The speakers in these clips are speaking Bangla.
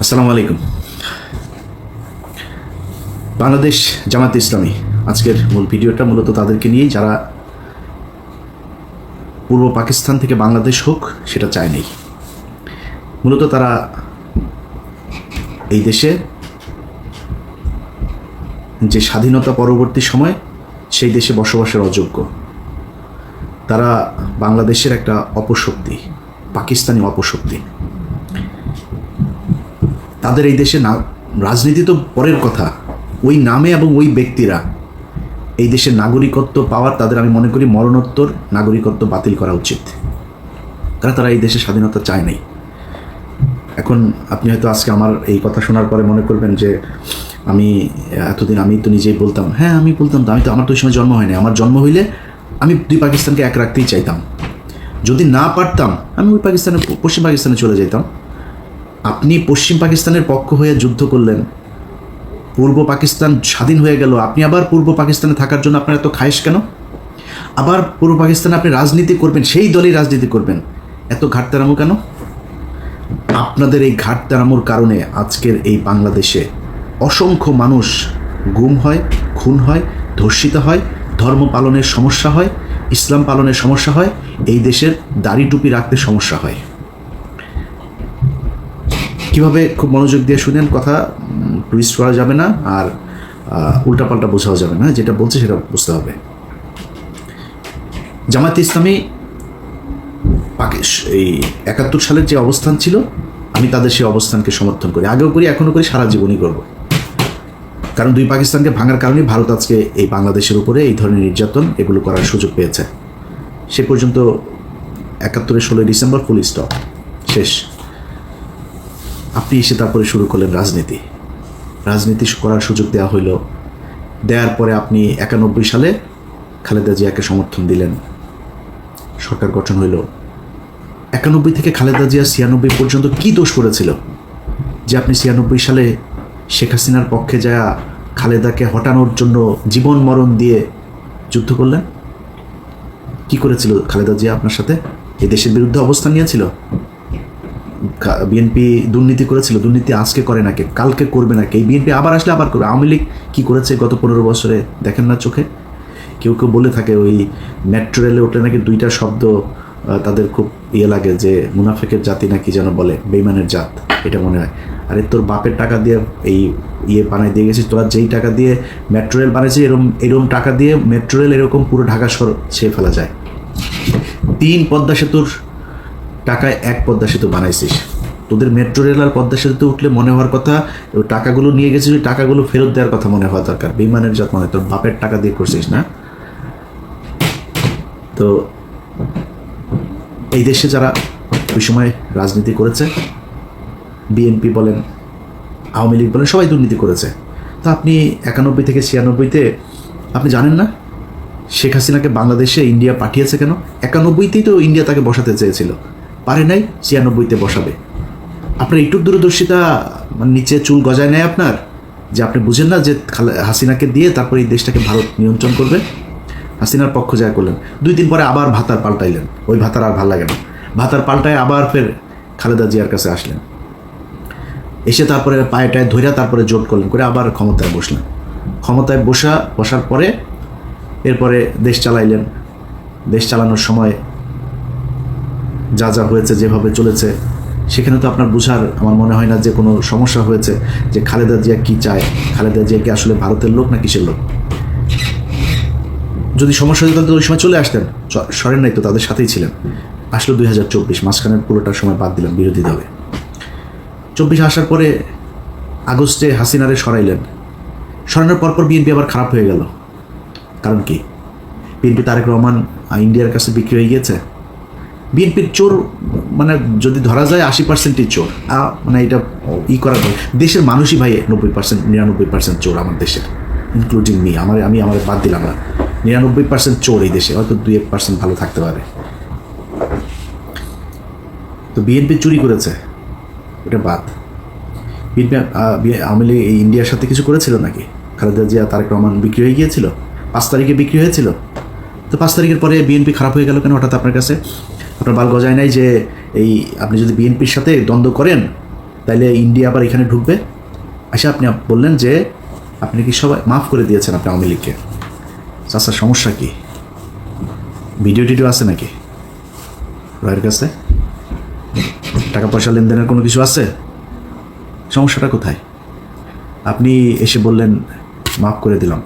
আসসালামু আলাইকুম। বাংলাদেশ জামাত ইসলামী আজকের মূল ভিডিওটা মূলত তাদেরকে নিয়েই, যারা পূর্ব পাকিস্তান থেকে বাংলাদেশ হোক সেটা চায় নেই। মূলত তারা এই দেশে যে স্বাধীনতা পরবর্তী সময় সেই দেশে বসবাসের অযোগ্য। তারা বাংলাদেশের একটা অপশক্তি, পাকিস্তানি অপশক্তি। তাদের এই দেশে না, রাজনীতি তো পরের কথা, ওই নামে এবং ওই ব্যক্তিরা এই দেশের নাগরিকত্ব পাওয়ার, তাদের আমি মনে করি মরণোত্তর নাগরিকত্ব বাতিল করা উচিত, কারণ তারা এই দেশে স্বাধীনতা চায় নাই। এখন আপনি হয়তো আজকে আমার এই কথা শোনার পরে মনে করবেন যে আমি এতদিন আমি তো নিজেই বলতাম, হ্যাঁ আমি বলতাম তো, আমার তো ওই সময় জন্ম হয়নি। আমার জন্ম হইলে আমি দুই পাকিস্তানকে এক রাখতেই চাইতাম। যদি না পারতাম আমি ওই পাকিস্তানে, পশ্চিম পাকিস্তানে চলে যেতাম। আপনি পশ্চিম পাকিস্তানের পক্ষ হয়ে যুদ্ধ করলেন, পূর্ব পাকিস্তান স্বাধীন হয়ে গেল, আপনি আবার পূর্ব পাকিস্তানে থাকার জন্য আপনার এত খায়েশ কেন? আবার পূর্ব পাকিস্তানে আপনি রাজনীতি করবেন, সেই দলেই রাজনীতি করবেন, এত ঘাটতারামো কেন? আপনাদের এই ঘাটতারামোর কারণে আজকের এই বাংলাদেশে অসংখ্য মানুষ গুম হয়, খুন হয়, ধর্ষিত হয়, ধর্ম পালনের সমস্যা হয়, ইসলাম পালনের সমস্যা হয়, এই দেশের দাড়ি টুপি রাখতে সমস্যা হয়। কীভাবে, খুব মনোযোগ দিয়ে শুনেন, কথা টুইস্ট করা যাবে না, আর উল্টাপাল্টা বোঝাও যাবে না, যেটা বলছে সেটা বুঝতে হবে। জামায়াতে ইসলামী এই ৭১ সালের যে অবস্থান ছিল, আমি তাদের সেই অবস্থানকে সমর্থন করি, আগেও করি, এখনও করি, সারা জীবনই করব। কারণ দুই পাকিস্তানকে ভাঙার কারণে ভারত আজকে এই বাংলাদেশের উপরে এই ধরনের নির্যাতন এগুলো করার সুযোগ পেয়েছে। সে পর্যন্ত ৭১-এর ১৬ ডিসেম্বর ফুল স্টপ, শেষ। আপনি এসে তারপরে শুরু করলেন রাজনীতি করার সুযোগ দেওয়া হইল। দেওয়ার পরে আপনি ৯১ সালে খালেদা জিয়াকে সমর্থন দিলেন, সরকার গঠন হইল। ৯১ থেকে খালেদা জিয়া ৯৬ পর্যন্ত কি দোষ করেছিল যে আপনি ৯৬ সালে শেখ হাসিনার পক্ষে যা খালেদাকে হটানোর জন্য জীবন মরণ দিয়ে যুদ্ধ করলেন? কি করেছিল খালেদা জিয়া আপনার সাথে? এই দেশের বিরুদ্ধে অবস্থান নিয়েছিল। বিএনপি দুর্নীতি করেছিল, দুর্নীতি আজকে করে নাকি, কালকে করবে নাকি, এই বিএনপি আবার আসলে আবার করবে। আওয়ামী লীগ কী করেছে গত ১৫ বছরে দেখেন না চোখে? কেউ কেউ বলে থাকে ওই মেট্রো রেলে উঠলে নাকি দুইটা শব্দ তাদের খুব লাগে, যে মুনাফেকের জাতি নাকি যেন বলে, বেইমানের জাত, এটা মনে হয়। আরে তোর বাপের টাকা দিয়ে এই বানাই দিয়ে গেছিস, তোরা যেই টাকা দিয়ে মেট্রো রেল বানিয়েছিস, এরকম টাকা দিয়ে মেট্রো রেল এরকম পুরো ঢাকা শহর ছেয়ে ফেলা যায়। ৩ পদ্মা সেতুর টাকায় ১ পদ্মা সেতু বানাইছিস। তোদের মেট্রো রেল আর পদ্মা সেতুতে উঠলে মনে হওয়ার কথা টাকাগুলো নিয়ে গেছিস, ওই টাকাগুলো ফেরত দেওয়ার কথা মনে হওয়া দরকার। বেইমানের জাত মনে, তোর বাপের টাকা দিয়ে করছিস না? তো এই দেশে যারা ওই সময় রাজনীতি করেছে, বিএনপি বলেন, আওয়ামী লীগ বলেন, সবাই দুর্নীতি করেছে। তা আপনি ৯১ থেকে ৯৬-তে আপনি জানেন না শেখ হাসিনাকে বাংলাদেশে ইন্ডিয়া পাঠিয়েছে কেন? ৯১-তেই তো ইন্ডিয়া তাকে বসাতে চেয়েছিল, পারে নাই, ৯৬-তে বসাবে। আপনার একটু দূরদর্শিতা মানে নিচে চুল গজায় নেয় আপনার, যে আপনি বুঝেন না যে হাসিনাকে দিয়ে তারপরে এই দেশটাকে ভারত নিয়ন্ত্রণ করবে। হাসিনার পক্ষ যা করলেন, ২ দিন পরে আবার ভাতার পাল্টাইলেন, ওই ভাতার আর ভালো লাগে না, ভাতার পাল্টায় আবার ফের খালেদা জিয়ার কাছে আসলেন, এসে তারপরে পায়েটায় ধইরা তারপরে জোট করলেন, করে আবার ক্ষমতায় বসলেন। ক্ষমতায় বসার পরে এরপরে দেশ চালাইলেন। দেশ চালানোর সময় যা যা হয়েছে, যেভাবে চলেছে, সেখানে তো আপনার বুঝার আমার মনে হয় না যে কোনো সমস্যা হয়েছে যে খালেদা জিয়া কী চায়, খালেদা জিয়া কি আসলে ভারতের লোক না কিসের লোক। যদি সমস্যা হতো তাহলে ওই সময় চলে আসতেন, সরেন নাই তো, তাদের সাথেই ছিলেন। আসলো ২০২৪, মাঝখানের পুরোটার সময় বাদ দিলেন বিরোধী দলে। ২৪ আসার পরে আগস্টে হাসিনারে সরাইলেন, সরানোর পরপর বিএনপি আবার খারাপ হয়ে গেল। কারণ কি? বিএনপি তারেক রহমান ইন্ডিয়ার কাছে বিক্রি হয়ে গিয়েছে। বিএনপির চোর মানে যদি ধরা যায় ৮০%ই চোর, মানে এটা করার পর দেশের মানুষই ভাই ৯০%, ৯৯% চোর আমার দেশের, ইনক্লুডিং মি। আমি বাদ দিলাম না, ৯৯% চোর এই দেশে, হয়তো ২-১% ভালো থাকতে পারে। তো বিএনপি চুরি করেছে, ওটা বাদ। বিএনপি আওয়ামী লীগ এই ইন্ডিয়ার সাথে কিছু করেছিল নাকি? খালেদা জিয়া তারেক রহমান বিক্রি হয়ে গিয়েছিল, ৫ তারিখে বিক্রি হয়েছিল। তো ৫ তারিখের পরে বিএনপি খারাপ হয়ে গেল কেন হঠাৎ আপনার কাছে? আপনার বাল গজায় নাই যে এই আপনি যদি বিএনপির সাথে দ্বন্দ্ব করেন তাইলে ইন্ডিয়া আবার এখানে ঢুকবে। আচ্ছা, আপনি বললেন যে আপনি কি সবাই মাফ করে দিয়েছেন আপনি আওয়ামী লীগকে। চাচা সমস্যা কি? ভিডিও টিডিও আছে নাকি রয়ের কাছে? টাকা পয়সা লেনদেনের কোনো কিছু আছে? সমস্যাটা কোথায়? আপনি এসে বললেন মাফ করে দিলাম,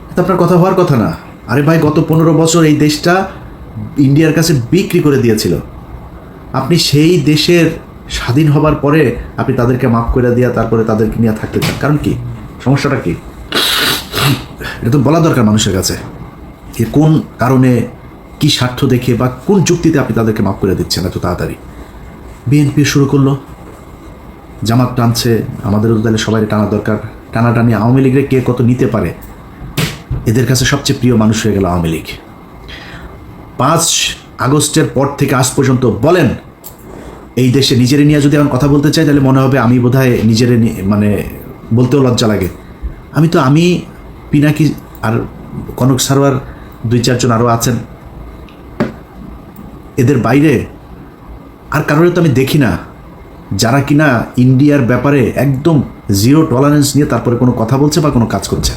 এটা আপনার কথা হওয়ার কথা না। আরে ভাই, গত 15 বছর এই দেশটা ইন্ডিয়ার কাছে বিক্রি করে দিয়েছিল। আপনি সেই দেশের স্বাধীন হবার পরে আপনি তাদেরকে মাফ করে দিয়া তারপরে তাদেরকে নিয়ে থাকতে চান, কারণ কি? সমস্যাটা কি? এটা তো বলা দরকার মানুষের কাছে, যে কোন কারণে, কি স্বার্থ দেখে বা কোন যুক্তিতে আপনি তাদেরকে মাফ করে দিচ্ছেন এত তাড়াতাড়ি। বিএনপি শুরু করলো, জামাত টানছে, আমাদেরও তাহলে সবাই টানা দরকার। টানাটানি আওয়ামী লীগের কে কত নিতে পারে, এদের কাছে সবচেয়ে প্রিয় মানুষ হয়ে গেল আওয়ামী লীগ। 5 আগস্টের পর থেকে আজ পর্যন্ত বলেন, এই দেশে নিজেরে নিয়ে যদি এখন কথা বলতে চাই তাহলে মনে হবে আমি বোধহয় নিজেরে মানে বলতেও লজ্জা লাগে। আমি পিনাকি আর কনক সারোয়ার 2-4 জন আরও আছেন, এদের বাইরে আর কারোর তো আমি দেখি না যারা কিনা ইন্ডিয়ার ব্যাপারে একদম জিরো টলারেন্স নিয়ে তারপরে কোনো কথা বলছে বা কোনো কাজ করছে,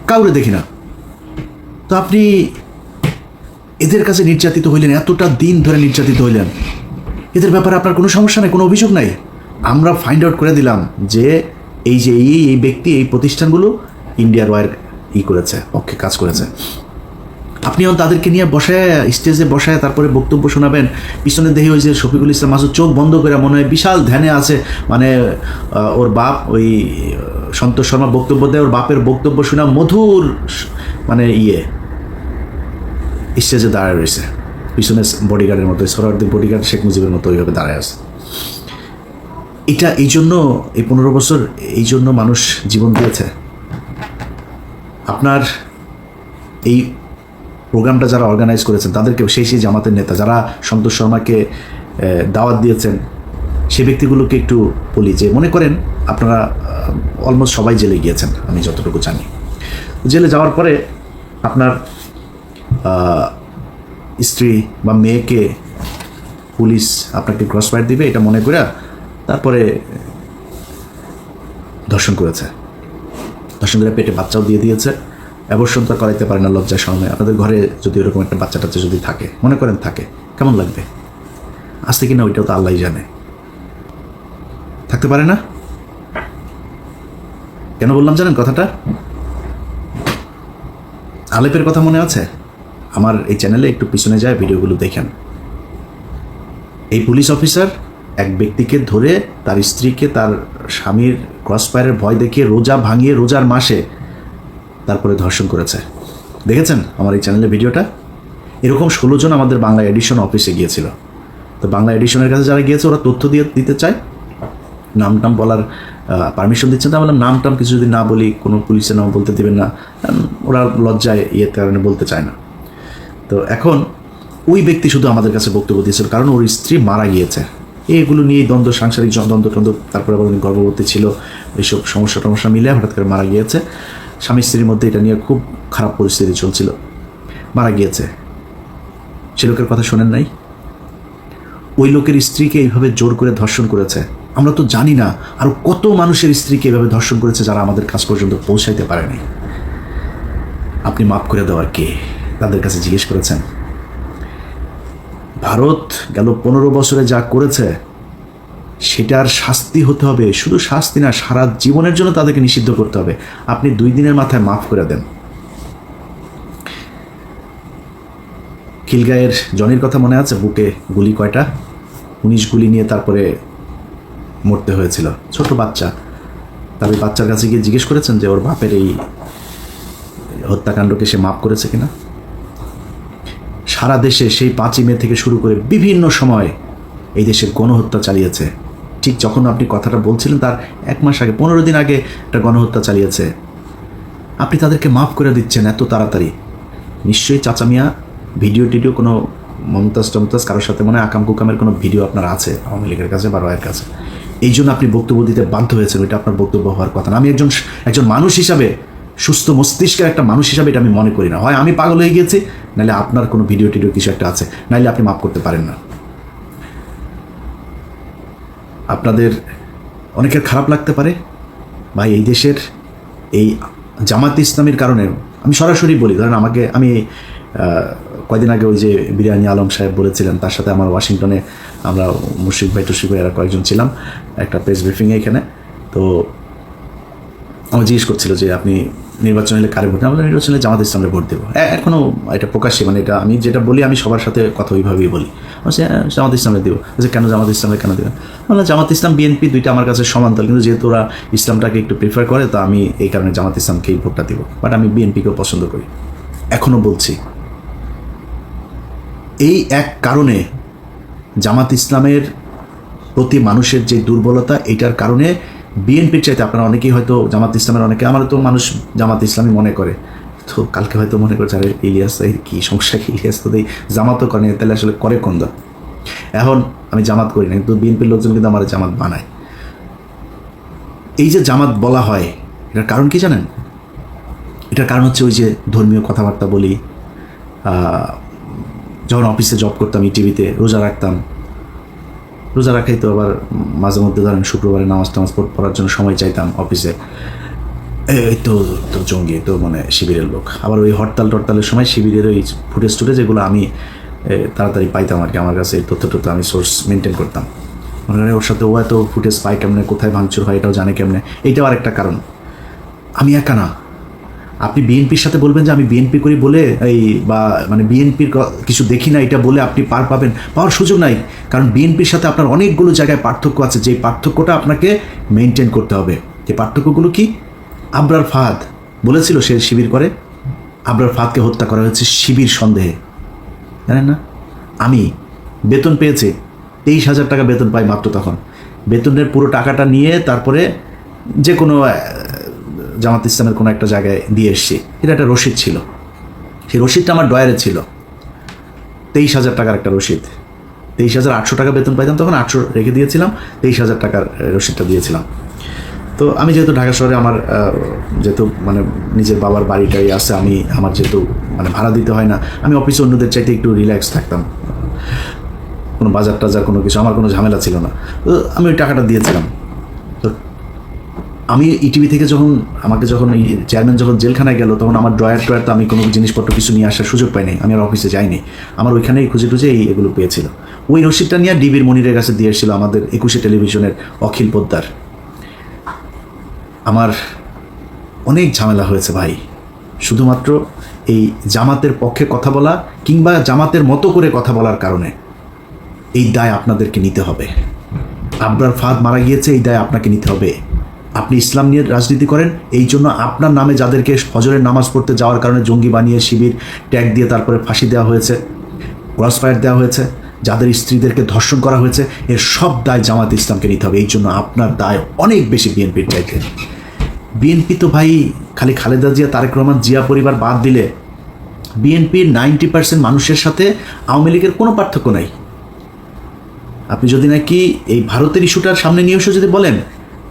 কাউরে দেখি না। তো আপনি এদের কাছে নির্যাতিত হইলেন, এতটা দিন ধরে নির্যাতিত হইলেন, এদের ব্যাপারে আপনার কোনো সমস্যা নেই, কোনো অভিযোগ নাই। আমরা ফাইন্ড আউট করে দিলাম যে এই যে এই ব্যক্তি, এই প্রতিষ্ঠানগুলো ইন্ডিয়ার ওয়ার করেছে, পক্ষে কাজ করেছে। আপনি তাদেরকে নিয়ে বসায়, স্টেজে বসায় তারপরে বক্তব্য শোনাবেন। পিছনে দেখি ওই যে শফিকুল ইসলাম মাসুদ চোখ বন্ধ করে মনে হয় বিশাল ধ্যানে আছে, মানে ওর বাপ ওই সন্তোষ শর্মা বক্তব্য দেয়, ওর বাপের বক্তব্য শোনা মধুর, মানে স্টেজে দাঁড়ায় রয়েছে, পিছনে বডিগার্ডের মতো, সোহরাওয়ার্দীর বডিগার্ড শেখ মুজিবের মতো ওইভাবে দাঁড়ায় আছে। এটা এই জন্য এই 15 বছর এই জন্য মানুষ জীবন দিয়েছে। আপনার এই প্রোগ্রামটা যারা অর্গানাইজ করেছেন তাদেরকে, সেই জামাতের নেতা যারা সন্তোষ শর্মাকে দাওয়াত দিয়েছেন, সে ব্যক্তিগুলোকে একটু বলি যে মনে করেন আপনারা অলমোস্ট সবাই জেলে গিয়েছেন, আমি যতটুকু জানি। জেলে যাওয়ার পরে আপনার স্ত্রী বা মেয়েকে পুলিশ আপনাকে ক্রস ফায়ার দিবে এটা মনে করে তারপরে ধর্ষণ করেছে, ধর্ষণ করে পেটে বাচ্চাও দিয়ে দিয়েছে। অ্যাবর্শন তো করাইতে পারে না লজ্জার সময়। আপনাদের ঘরে যদি এরকম একটা বাচ্চা টাচ্চা যদি থাকে, মনে করেন থাকে, কেমন লাগবে? আসতে কিনা ওইটাও তো আল্লাহই জানে। থাকতে পারে না? কেন বললাম জানেন কথাটা? আলেপের কথা মনে আছে? আমার এই চ্যানেলে একটু পিছনে যায় ভিডিওগুলো দেখেন। এই পুলিশ অফিসার এক ব্যক্তিকে ধরে তার স্ত্রীকে তার স্বামীর ক্রসফায়ারের ভয় দেখিয়ে রোজা ভাঙিয়ে রোজার মাসে তারপরে ধর্ষণ করেছে। দেখেছেন আমার এই চ্যানেলে ভিডিওটা? এরকম 16 জন আমাদের বাংলা এডিশন অফিসে গিয়েছিল। তো বাংলা এডিশনের কাছে যারা গিয়েছে ওরা তথ্য দিতে চায়, নাম টাম বলার পারমিশন দিচ্ছেন। তো বললাম নাম টাম কিছু যদি না বলি, কোনো পুলিশের নাম বলতে দেবেন না, ওরা লজ্জায় কারণে বলতে চায় না। তো এখন ওই ব্যক্তি শুধু আমাদের কাছে বক্তব্য দিয়েছিল, কারণ ওর স্ত্রী মারা গিয়েছে। এগুলো নিয়েই দ্বন্দ্ব, সাংসারিক দ্বন্দ্ব, তারপরে আবার গর্ভবতী ছিল, এইসব সমস্যা মিলে হঠাৎ করে মারা গিয়েছে। স্বামী স্ত্রীর মধ্যে এটা নিয়ে খুব খারাপ পরিস্থিতি চলছিল, মারা গিয়েছে। সে লোকের কথা শোনেন নাই? ওই লোকের স্ত্রীকে এইভাবে জোর করে ধর্ষণ করেছে। আমরা তো জানি না আরও কত মানুষের স্ত্রীকে এইভাবে ধর্ষণ করেছে যারা আমাদের কাছ পর্যন্ত পৌঁছাইতে পারেনি। আপনি মাফ করে দেওয়ার কে? তাদের কাছে জিজ্ঞেস করেছেন? ভারত গেল 15 বছরে যা করেছে সেটার শাস্তি হতে হবে, শুধু শাস্তি না, সারা জীবনের জন্য তাদেরকে নিষিদ্ধ করতে হবে। আপনি 2 দিনের মাথায় মাফ করে দেন। খিলগাঁয়ের জনির কথা মনে আছে? বুকে গুলি কয়টা? 19 গুলি নিয়ে তারপরে মরতে হয়েছিল, ছোট বাচ্চা। তবে বাচ্চার কাছে গিয়ে জিজ্ঞেস করেছেন যে ওর বাপের এই হত্যাকাণ্ডকে সে মাফ করেছে কিনা? সারা দেশে সেই 5ই মে থেকে শুরু করে বিভিন্ন সময় এই দেশে গণহত্যা চালিয়েছে। ঠিক যখন আপনি কথাটা বলছিলেন তার 1 মাস আগে, 15 দিন আগে একটা গণহত্যা চালিয়েছে। আপনি তাদেরকে মাফ করে দিচ্ছেন এত তাড়াতাড়ি। নিশ্চয়ই চাচা মিয়া ভিডিও টিডিও কোনো মমতাজ টমতাজ কারোর সাথে মনে হয় আকাম কুকামের কোনো ভিডিও আপনার আছে আওয়ামী লীগের কাছে বা রয়ের কাছে, এই জন্য আপনি বক্তব্য দিতে বাধ্য হয়েছেন। ওইটা আপনার বক্তব্য হওয়ার কথা না। আমি একজন মানুষ হিসাবে, সুস্থ মস্তিষ্কের একটা মানুষ হিসাবে এটা আমি মনে করি না। হয় আমি পাগল হয়ে গিয়েছি, নাহলে আপনার কোনো ভিডিও টিডিও কিছু একটা আছে, নাহলে আপনি মাফ করতে পারেন না। আপনাদের অনেকের খারাপ লাগতে পারে ভাই, এই দেশের এই জামাত ইসলামের কারণে আমি সরাসরি বলি, ধরেন আমি কয়দিন আগে ওই যে বিরিয়ানি আলম সাহেব বলেছিলেন, তার সাথে আমার ওয়াশিংটনে আমরা মুশফিক ভাই টুশফিক ভাই এরা কয়েকজন ছিলাম একটা প্রেস ব্রিফিংয়ে এখানে। তো আমার জিজ্ঞেস করছিল যে আপনি নির্বাচন হলে কারে ভোট দেবেন? আমরা নির্বাচন হলে জামাত ইসলামে ভোট দেবো। এখনও এটা প্রকাশ্যে, মানে এটা আমি যেটা বলি আমি সবার সাথে কথা ওইভাবেই বলি, বলছি জামাত ইসলামে দেবো। যে কেন জামাত ইসলামে কেন দেবেন? বললাম জামাত ইসলাম বিএনপি দুইটা আমার কাছে সমান্তরাল, কিন্তু যেহেতু ওরা ইসলামটাকে একটু প্রিফার করে তো আমি এই কারণে জামাত ইসলামকেই ভোটটা দিব, বাট আমি বিএনপিকেও পছন্দ করি। এখনও বলছি এই এক কারণে জামাত ইসলামের প্রতি মানুষের যে দুর্বলতা, এটার কারণে বিএনপির চাইতে আপনারা অনেকেই হয়তো জামাত ইসলামের অনেকে, আমার তো মানুষ জামাত ইসলামই মনে করে, তো কালকে হয়তো মনে করছে আরে ইলিয়াস কী সমস্যা, কি ইলিয়াস তো এই জামাতও করে, তাহলে আসলে করে কোন দল? এখন আমি জামাত করি না, কিন্তু বিএনপির লোকজন কিন্তু আমার জামাত বানায়। এই যে জামাত বলা হয় এটার কারণ কি জানেন? এটার কারণ হচ্ছে ওই যে ধর্মীয় কথাবার্তা বলি, যখন অফিসে জব করতাম টিভিতে রোজা রাখতাম, রোজা রাখাই তো আবার মাঝে মধ্যে ধরেন শুক্রবারে নামাজ টামাজ পড়ার জন্য সময় চাইতাম অফিসে, এই তো তো জঙ্গি তো মানে শিবিরের লোক। আবার ওই হরতালের সময় শিবিরের ওই ফুটেজ টুটেজ যেগুলো আমি তাড়াতাড়ি পাইতাম আর কি, আমার কাছে এই তথ্যটা আমি সোর্স মেনটেন করতাম। মনে হয় ওর সাথে ও এত ফুটেজ পাই কেমনে, কোথায় ভাঙচুর হয় এটাও জানে কেমনে, এইটাও আর একটা কারণ। আমি একা না, আপনি বিএনপির সাথে বলবেন যে আমি বিএনপি করি বলে এই বা মানে বিএনপির কিছু দেখি না এটা বলে আপনি পাওয়ার সুযোগ নাই, কারণ বিএনপির সাথে আপনার অনেকগুলো জায়গায় পার্থক্য আছে, যে পার্থক্যটা আপনাকে মেনটেন করতে হবে। যে পার্থক্যগুলো কি? আবরার ফাহাদ বলেছিল সে শিবির করে, আবরার ফাহাদকে হত্যা করা হয়েছে শিবির সন্দেহে, জানেন না? আমি বেতন পেয়েছি 23,000 টাকা বেতন পাই মাত্র, তখন বেতনের পুরো টাকাটা নিয়ে তারপরে যে কোনো জামাত ইসলামের কোনো একটা জায়গায় দিয়ে এসছি, এটা একটা রসিদ ছিল, সেই রসিদটা আমার ডয়ারে ছিল, 23,000 টাকার একটা রসিদ। 23,800 টাকা বেতন পাইতাম তখন, 800 রেখে দিয়েছিলাম, 23,000 টাকার রসিদটা দিয়েছিলাম। তো আমি যেহেতু ঢাকা শহরে আমার যেহেতু মানে নিজের বাবার বাড়িটাই আছে, আমার যেহেতু মানে ভাড়া দিতে হয় না, আমি অফিসে অন্যদের চাইতে একটু রিল্যাক্স থাকতাম, কোনো বাজার টাজার কোনো কিছু আমার কোনো ঝামেলা ছিল না, তো আমি ওই টাকাটা দিয়েছিলাম। তো আমি ইটিভি থেকে আমাকে যখন চেয়ারম্যান যখন জেলখানায় গেল, তখন আমার ড্রয়ার তো আমি কোনো জিনিসপত্র কিছু নিয়ে আসার সুযোগ পাইনি, আমি আর অফিসে যাইনি, আমার ওইখানেই খুঁজে এগুলো পেয়েছিল। ওই রসিদটা নিয়ে ডিবির মনিরের কাছে দিয়ে এসেছিল আমাদের 21 টেলিভিশনের অখিল পোদ্দার। আমার অনেক ঝামেলা হয়েছে ভাই, শুধুমাত্র এই জামাতের পক্ষে কথা বলা কিংবা জামাতের মতো করে কথা বলার কারণে। এই দায় আপনাদেরকে নিতে হবে। আবরার ফাহাদ মারা গিয়েছে, এই দায় আপনাকে নিতে হবে। আপনি ইসলাম নিয়ে রাজনীতি করেন, এই জন্য আপনার নামে যাদেরকে ফজরের নামাজ পড়তে যাওয়ার কারণে জঙ্গি বানিয়ে শিবির ট্যাগ দিয়ে তারপরে ফাঁসি দেওয়া হয়েছে, ক্রস ফায়ার দেওয়া হয়েছে, যাদের স্ত্রীদেরকে ধর্ষণ করা হয়েছে, এর সব দায় জামাত ইসলামকে নিতে হবে। এই জন্য আপনার দায় অনেক বেশি বিএনপির চাইতে। বিএনপি তো ভাই খালি খালেদা জিয়া, তারেক রহমান, জিয়া পরিবার বাদ দিলে বিএনপির 90% মানুষের সাথে আওয়ামী লীগের কোনো পার্থক্য নাই। আপনি যদি নাকি এই ভারতের ইস্যুটার সামনে নিয়ে এসে যদি বলেন,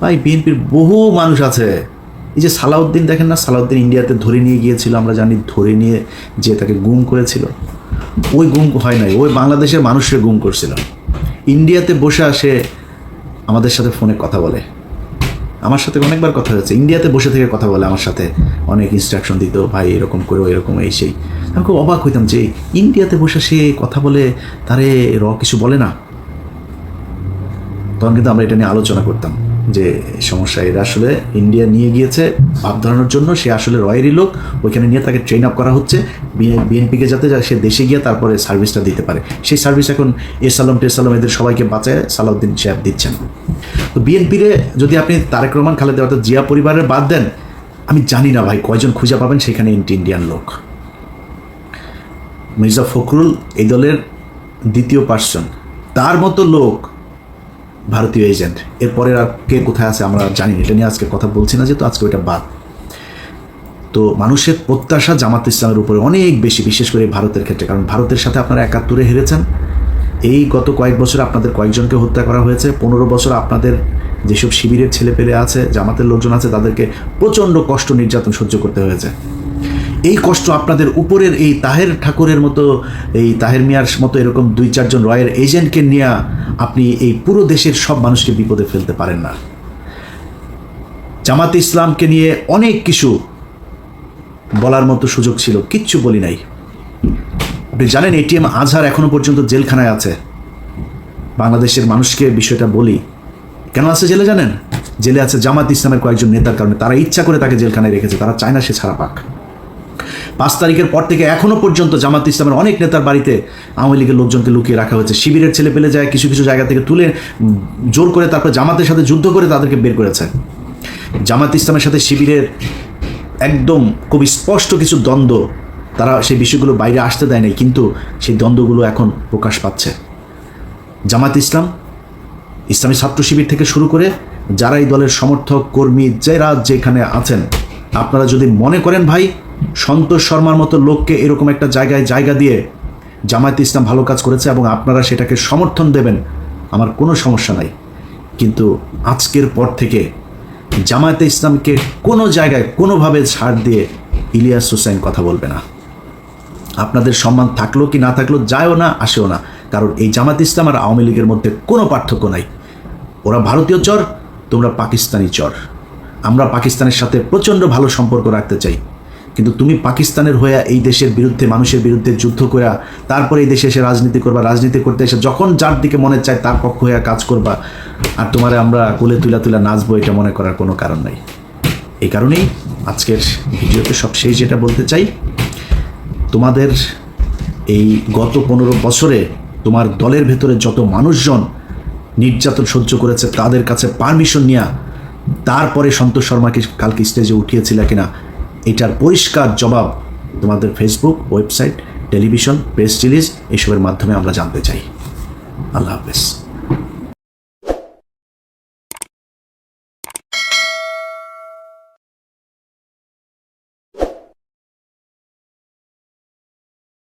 ভাই বিএনপির বহু মানুষ আছে। এই যে সালাউদ্দিন দেখেন না, সালাউদ্দিন ইন্ডিয়াতে ধরে নিয়ে গিয়েছিল, আমরা জানি, ধরে নিয়ে যে তাকে গুম করেছিল, ওই গুম হয় নাই, ওই বাংলাদেশের মানুষের গুম করছিল। ইন্ডিয়াতে বসে আসে আমাদের সাথে ফোনে কথা বলে, আমার সাথে অনেকবার কথা হয়েছে, ইন্ডিয়াতে বসে থেকে কথা বলে আমার সাথে, অনেক ইনস্ট্রাকশন দিত, ভাই এরকম করো এরকম এই সেই। আমি খুব অবাক হইতাম যে ইন্ডিয়াতে বসে সে কথা বলে, তারে কিছু বলে না। তখন কিন্তু আমরা এটা নিয়ে আলোচনা করতাম যে সমস্যা, এরা আসলে ইন্ডিয়া নিয়ে গিয়েছে ভাব ধরানোর জন্য, সে আসলে রয়েরই লোক, ওইখানে নিয়ে তাকে ট্রেন আপ করা হচ্ছে বিএনপিকে, যাতে সে দেশে গিয়ে তারপরে সার্ভিসটা দিতে পারে। সেই সার্ভিস এখন এসালাম এদের সবাইকে বাঁচায় সালাউদ্দিন সাহেব দিচ্ছেন। তো বিএনপিরে যদি আপনি তারেক রহমান, খালেদা অর্থাৎ জিয়া পরিবারের বাদ দেন, আমি জানি না ভাই কয়জন খুঁজে পাবেন সেখানে ইন্ডিয়ান লোক। মির্জা ফখরুল এই দলের দ্বিতীয় পার্সন, তার মতো লোক ভারতীয় এজেন্ট। এরপরে আর কে কোথায় আছে আমরা জানি না, এটা নিয়ে আজকে কথা বলছি না, যেহেতু আজকে ওইটা বাদ। তো মানুষের প্রত্যাশা জামাত ইসলামের উপরে অনেক বেশি, বিশেষ করে ভারতের ক্ষেত্রে, কারণ ভারতের সাথে আপনারা 71-এ হেরেছেন। এই গত কয়েক বছর আপনাদের কয়েকজনকে হত্যা করা হয়েছে। 15 বছর আপনাদের যেসব শিবিরের ছেলেপেলে আছে, জামাতের লোকজন আছে, তাদেরকে প্রচণ্ড কষ্ট নির্যাতন সহ্য করতে হয়েছে। এই কষ্ট আপনাদের উপরের এই তাহের ঠাকুরের মতো, এই তাহের মিয়ার মতো এরকম 2-4 জন রয়ের এজেন্টকে নিয়ে আপনি এই পুরো দেশের সব মানুষকে বিপদে ফেলতে পারেন না। জামাতে ইসলামকে নিয়ে অনেক কিছু বলার মতো সুযোগ ছিল, কিচ্ছু বলি নাই। আপনি জানেন এটিএম আজহার এখনো পর্যন্ত জেলখানায় আছে। বাংলাদেশের মানুষকে বিষয়টা বলি, কেন আছে জেলে জানেন? জেলে আছে জামাত ইসলামের কয়েকজন নেতার কারণে। তারা ইচ্ছা করে তাকে জেলখানায় রেখেছে, তারা চায় না সে ছাড়া পাক। 5 তারিখের পর থেকে এখনো পর্যন্ত জামাত ইসলামের অনেক নেতার বাড়িতে আওয়ামী লীগের লোকজনকে লুকিয়ে রাখা হয়েছে। শিবিরের ছেলে পেলে যায় কিছু কিছু জায়গা থেকে তুলে জোর করে তারপর জামাতের সাথে যুদ্ধ করে তাদেরকে বের করেছে। জামাত ইসলামের সাথে শিবিরের একদম খুব স্পষ্ট কিছু দ্বন্দ্ব, তারা সেই বিষয়গুলো বাইরে আসতে দেয় নাই, কিন্তু সেই দ্বন্দ্বগুলো এখন প্রকাশ পাচ্ছে। জামাত ইসলাম, ইসলামী ছাত্র শিবির থেকে শুরু করে যারা এই দলের সমর্থক কর্মী যারা যেখানে আছেন, আপনারা যদি মনে করেন ভাই সন্তোষ শর্মার মতো লোককে এরকম একটা জায়গায় জায়গা দিয়ে জামায়াত ইসলাম ভালো কাজ করেছে এবং আপনারা সেটাকে সমর্থন দেবেন, আমার কোনো সমস্যা নাই। কিন্তু আজকের পর থেকে জামায়াতে ইসলামকে কোনো জায়গায় কোনোভাবে ছাড় দিয়ে ইলিয়াস হোসেন কথা বলবে না। আপনাদের সম্মান থাকলো কি না থাকলো যায়ও না আসেও না, কারণ এই জামাত ইসলাম আর আওয়ামী লীগের মধ্যে কোনো পার্থক্য নাই। ওরা ভারতীয় চর, তোমরা পাকিস্তানি চর। আমরা পাকিস্তানের সাথে প্রচণ্ড ভালো সম্পর্ক রাখতে চাই, কিন্তু তুমি পাকিস্তানের হয়ে এই দেশের বিরুদ্ধে, মানুষের বিরুদ্ধে যুদ্ধ করে তারপরে এই দেশে এসে রাজনীতি করবা, রাজনীতি করতে এসে যখন যার দিকে মনে চায় তার পক্ষ হয়ে কাজ করবা, আর তোমারে আমরা কোলে তুলা নাচবো, এটা মনে করার কোনো কারণ নাই। এই কারণেই আজকের ভিডিওতে সবশেষ যেটা বলতে চাই, তোমাদের এই গত 15 বছরে তোমার দলের ভেতরে যত মানুষজন নির্যাতন সহ্য করেছে তাদের কাছে পারমিশন নিয়ে তারপরে সন্তোষ শর্মাকে কালকে স্টেজে উঠিয়েছিল কিনা, এটার পরিষ্কার জবাব তোমাদের Facebook, website, television, press release এসবের মাধ্যমে আমরা জানতে চাই। আল্লাহ হাফেজ।